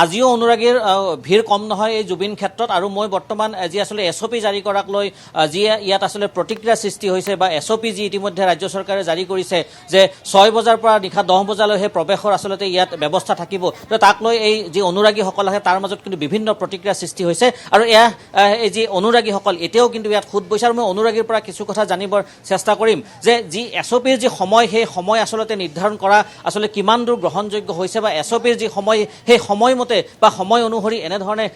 আজিও অনুৰাগীৰ ভিৰ কম নহয় এই জুবিন ক্ষেত্ৰত আৰু মই বৰ্তমান যি আসলে এছঅপি জাৰি কৰাক লৈ যি ইয়াত আসলে প্ৰতিক্ৰিয়া সৃষ্টি হৈছে বা এছঅপি যি ইতিমধ্যে ৰাজ্য চৰকাৰে জাৰি কৰিছে যে 6 বজাৰ পৰা নিশা 10 বজালৈহে প্ৰৱেশৰ আসলতে ইয়াত ব্যৱস্থা থাকিব তো তাক লৈ এই যি অনুৰাগীসকল আছে তাৰ মাজত কিন্তু বিভিন্ন প্ৰতিক্ৰিয়া সৃষ্টি হৈছে আৰু এই যি অনুৰাগীসকল এতিয়াও কিন্তু ইয়াত খুদ বৈছে আৰু মই অনুৰাগীৰ পৰা কিছু কথা জানিবৰ চেষ্টা কৰিম যে যি এছঅপিৰ যি সময় সেই সময় আসলতে নিৰ্ধাৰণ কৰা আসলে কিমান দূৰ গ্ৰহণযোগ্য হৈছে বা এছঅপিৰ যি সময় সেই সময় বা সময় অনুসৰি এনেধৰণে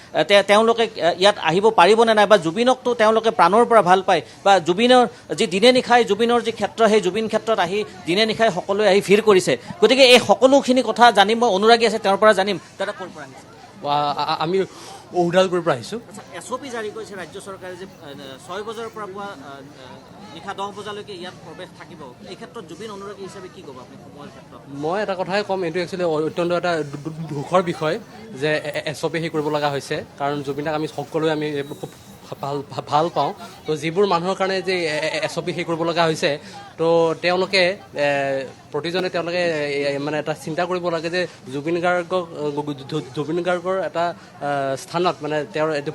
তেওঁলোকে ইয়াত আহিব পাৰিবনে নাই বা জুবিনকতো তেওঁলোকে প্ৰাণৰ পৰা ভাল পায় বা জুবিনৰ যি দিনে নিশাই জুবিনৰ যি ক্ষেত্ৰ সেই জুবিন ক্ষেত্ৰত আহি দিনে নিশাই সকলোৱে আহি ভিৰ কৰিছে গতিকে এই সকলোখিনি কথা জানিম মই অনুৰাগী আছে তেওঁৰ পৰা জানিম দাদা ক'ৰ পৰা আহিছে আমি ওদালগুৰিৰ পৰা আহিছোঁ। এছঅপি জাৰি কৰিছে ৰাজ্য চৰকাৰে যে 6 বজাৰ পৰা পুৱা নিশা 10 বজালৈকে ইয়াত প্ৰৱেশ থাকিব এই ক্ষেত্ৰত জুবিন অনুৰাগী হিচাপে কি ক'ব আপুনি সময়ৰ ক্ষেত্ৰত? মই এটা কথাই ক'ম, এইটো একচুৱেলি অত্যন্ত এটা দুখৰ বিষয় যে এছঅপি সেই কৰিব লগা হৈছে, কাৰণ জুবিনক আমি সকলোৱে আমি ভাল পাওঁ। তো যিবোৰ মানুহৰ কাৰণে যে এছঅপি সেই কৰিব লগা হৈছে তো তেওঁলোকে প্ৰতিজনে তেওঁলোকে মানে এটা চিন্তা কৰিব লাগে যে জুবিন গাৰ্গৰ এটা স্থানত মানে তেওঁৰ এইটো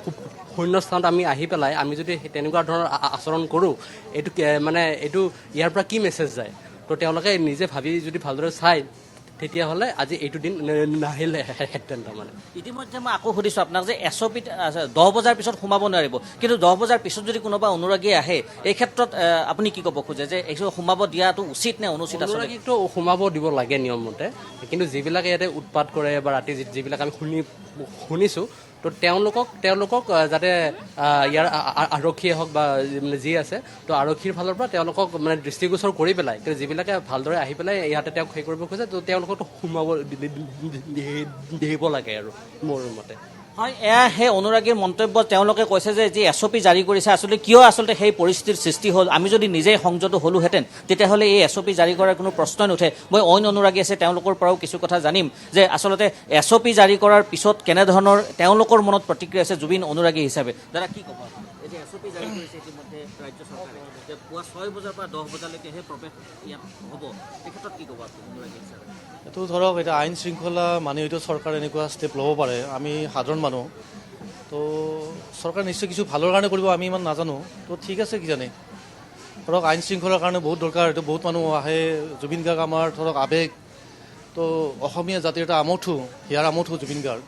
শূন্য স্থানত আমি আহি পেলাই আমি যদি তেনেকুৱা ধৰণৰ আচৰণ কৰোঁ এইটো মানে এইটো ইয়াৰ পৰা কি মেছেজ যায়। তো তেওঁলোকে নিজে ভাবি যদি ভালদৰে চায় তেতিয়াহ'লে আজি এইটো দিন নাহিলেহেঁতেন। তাৰমানে ইতিমধ্যে মই আকৌ সুধিছোঁ আপোনাক যে এছঅপিত 10 বজাৰ পিছত সোমাব নোৱাৰিব, কিন্তু 10 বজাৰ পিছত যদি কোনোবা অনুৰাগী আহে এই ক্ষেত্ৰত আপুনি কি ক'ব খোজে যে এইটো সোমাব দিয়াটো উচিত নে অনুচিত? অনুৰাগীকতো সোমাব দিব লাগে নিয়মমতে, কিন্তু যিবিলাকে ইয়াতে উৎপাত কৰে বা ৰাতি যিবিলাক আমি শুনিছোঁ তো তেওঁলোকক যাতে ইয়াৰ আৰক্ষীয়ে হওক বা যি আছে তো আৰক্ষীৰ ফালৰ পৰা তেওঁলোকক মানে দৃষ্টিগোচৰ কৰি পেলাই, কিন্তু যিবিলাকে ভালদৰে আহি পেলাই ইয়াতে তেওঁক সেই কৰিব খোজে তো তেওঁলোককতো সোমাব দিব লাগে আৰু মোৰ মতে। হয়, এয়া সেই অনুৰাগীৰ মন্তব্য। তেওঁলোকে কৈছে যে যি এছঅপি জাৰি কৰিছে আচলতে কিয় সেই পৰিস্থিতিৰ সৃষ্টি হ'ল, আমি যদি নিজেই সংযত হ'লোহেঁতেন তেতিয়াহ'লে এই এছঅপি জাৰি কৰাৰ কোনো প্ৰশ্নই নুঠে। মই অইন অনুৰাগী আছে তেওঁলোকৰ পৰাও কিছু কথা জানিম যে আচলতে এছঅপি জাৰি কৰাৰ পিছত কেনেধৰণৰ তেওঁলোকৰ মনত প্ৰতিক্ৰিয়া আছে জুবিন অনুৰাগী হিচাপে। দাদা কি ক'ব এতিয়া এছঅপি জাৰি কৰিছে ইতিমধ্যে ৰাজ্য চৰকাৰে যে পুৱা 6 বজাৰ পৰা 10 বজালৈকেহে প্ৰৱেশ ইয়াত হ'ব, এই ক্ষেত্ৰত কি ক'ব অনুৰাগী হিচাপে? এইটো ধৰক এতিয়া আইন শৃংখলা মানে এইটো চৰকাৰে এনেকুৱা ষ্টেপ ল'ব পাৰে, আমি সাধাৰণ মানুহ তো চৰকাৰে নিশ্চয় কিছু ভালৰ কাৰণে কৰিব, আমি ইমান নাজানো। তো ঠিক আছে কিজানি ধৰক আইন শৃংখলাৰ কাৰণে বহুত দৰকাৰ। এইটো বহুত মানুহ আহে, জুবিন গাৰ্গ আমাৰ ধৰক আৱেগ, তো অসমীয়া জাতিৰ এটা আমঠু, হিয়াৰ আমঠু জুবিন গাৰ্গ।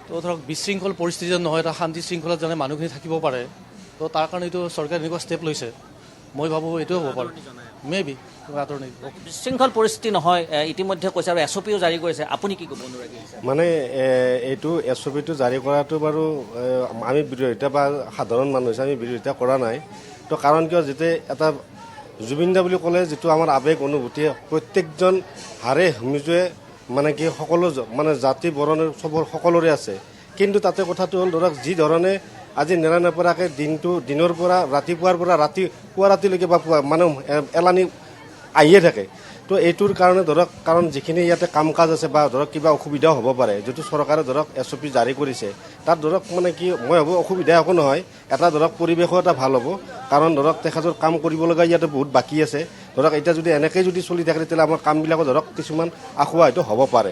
তো ধৰক বিশৃংখল পৰিস্থিতি যেন নহয়, এটা শান্তি শৃংখলাত যেনে মানুহখিনি থাকিব পাৰে, তো তাৰ কাৰণে এইটো চৰকাৰে এনেকুৱা ষ্টেপ লৈছে। মই ভাবোঁ এইটোৱে হ'ব পাৰে, মেবি আদৰণি। বিশৃংখল পৰিস্থিতি নহয় ইতিমধ্যে কৈছে আৰু এছঅপিও জাৰি কৰিছে, আপুনি কি ক'ব অনুৰাগী হিচাপে? মানে এইটো এছঅপিটো জাৰি কৰাটো বাৰু আমি বিৰোধিতা বা সাধাৰণ মানুহ হিচাপে আমি বিৰোধিতা কৰা নাই। তো কাৰণ কিয় যেতিয়া এটা জুবিন দা বুলি ক'লে যিটো আমাৰ আৱেগ অনুভূতি প্ৰত্যেকজন হাড়ে হুমিজুৱে মানে কি সকলো মানে জাতি বৰণৰ সকলোৰে আছে, কিন্তু তাতে কথাটো হ'ল ধৰক যি ধৰণে আজি নেৰা নেপেৰাকৈ দিনৰ পৰা ৰাতিপুৱাৰ পৰা পুৱা ৰাতিলৈকে বা মানুহ এলানি আহিয়ে থাকে। তো এইটোৰ কাৰণে ধৰক কাৰণ যিখিনি ইয়াতে কাম কাজ আছে বা ধৰক কিবা অসুবিধাও হ'ব পাৰে, যিটো চৰকাৰে ধৰক এছঅপি জাৰি কৰিছে তাত ধৰক মানে কি মই ভাবোঁ অসুবিধা একো নহয়, এটা ধৰক পৰিৱেশো এটা ভাল হ'ব। কাৰণ ধৰক তেখেতৰ কাম কৰিব লগা ইয়াতে বহুত বাকী আছে। ধৰক এতিয়া যদি এনেকৈ যদি চলি থাকে তেতিয়াহ'লে আমাৰ কামবিলাকো ধৰক কিছুমান আখুৱা হয়তো হ'ব পাৰে।